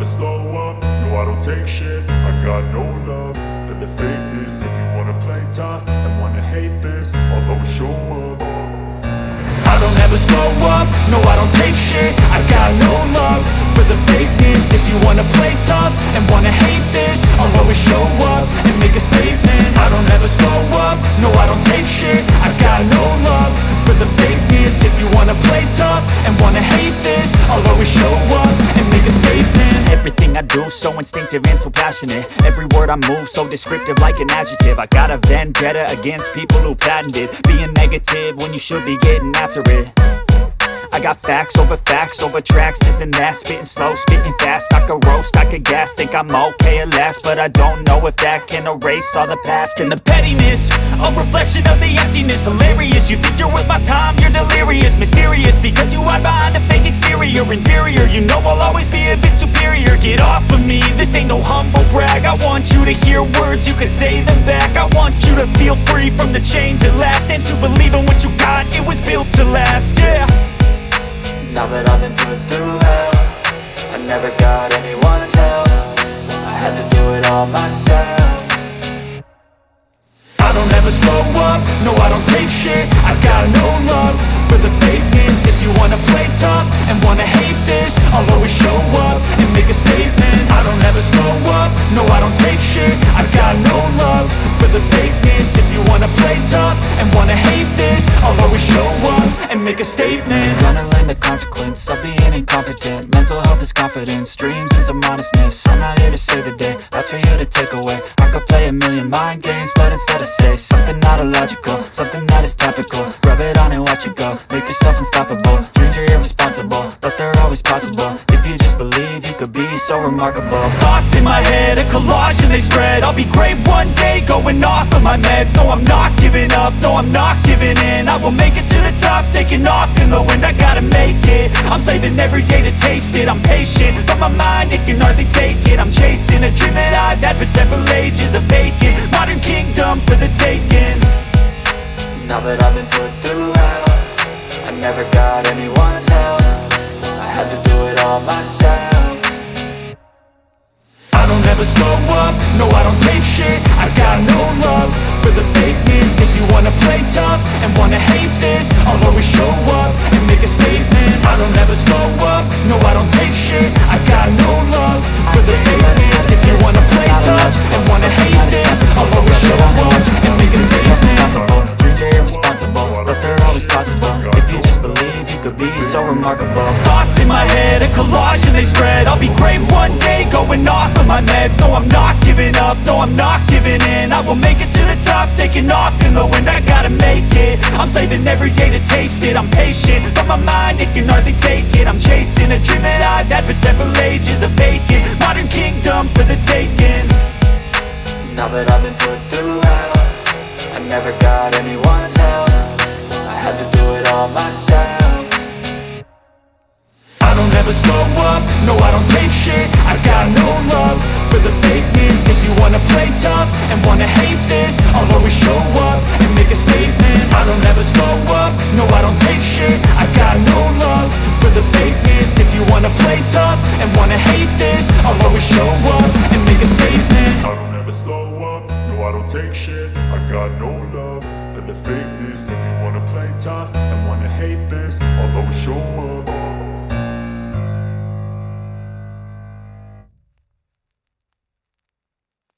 slow up, no I don't take shit. I got no love for the fakeness. If you wanna play tough and wanna hate this, I'll always show up. I don't ever slow up, no I don't take shit. I got no love for the fakeness. If you wanna play tough and wanna hate this, I'll always show up and make a statement. I don't ever slow up, no I don't take shit. I got no love for the fakeness. If you wanna play tough and wanna hate this, I'll always show up and make a statement. Everything I do so instinctive and so passionate. Every word I move so descriptive like an adjective. I got a vendetta against people who patented being negative when you should be getting after it. I got facts over tracks, this and that. Spitting slow, spitting fast. I could roast, I could gas. Think I'm okay at last, but I don't know if that can erase all the past. And the pettiness, a reflection of the emptiness. Hilarious, you think you're worth my time, you're delirious. Mysterious, because you hide behind a fake exterior. Inferior, you know I'll always be a bit superior. Get off of me, this ain't no humble brag. I want you to hear words, you can say them back. I want you to feel free from the chains at last, and to believe in what you got, it was built to last, yeah. Now that I've been put through hell, I never got anyone's help. I had to do it all myself. I don't ever slow up, no I don't take shit. I got no love for the fakeness. If you wanna play tough and wanna hate this, I'll always show up and make a statement. I don't ever slow up, no I don't take shit. I got no love for the fakeness. If you wanna play tough and wanna hate this, I'll always show up and make a statement. Gonna learn the consequence of being incompetent. Mental health is confidence, dreams and some honestness. I'm not here to save the day, that's for you to take away. I could play a million mind games, but instead I say something not illogical, something that is topical. Rub it on and watch it go, make yourself unstoppable. Dreams are irresponsible, but they're always possible. If you just believe, you could be so remarkable. Thoughts in my head, a collage and they spread. I'll be great one day, going off of my meds. No, I'm not giving up, no, I'm not giving in. I will make it to the top, taking off in the wind. I gotta make it, I'm saving every day to taste it. I'm patient, but my mind, it can hardly take it. I'm chasing a dream that I've had for several ages. A vacant, modern kingdom for the taking. Now that I've been put through hell, I never got anyone's help. I had to do it all myself. I don't ever slow up, no I don't take shit. I got no love for the fakeness. If you wanna play tough and wanna hate this, I'll always show up and make a statement. I don't ever slow up, no I don't take shit. I got no love for the fakeness. If you wanna play tough and wanna hate this, I'll always show up and make a statement. Dreams are irresponsible, but they're always possible. If you just believe, you could be so remarkable. Thoughts in my head, a collage and they spread. I'll be great one day, going off of my meds. No, I'm not giving up, no, I'm not giving in. I will make it to the top, taking off in the wind. I gotta make it, I'm saving every day to taste it. I'm patient, but my mind, it can hardly take it. I'm chasing a dream that I've had for several ages. A vacant, modern kingdom for the taking. Now that I've been put through hell, I never got anyone's help. I had to do it all myself. I don't ever slow up, no I don't take shit. I got no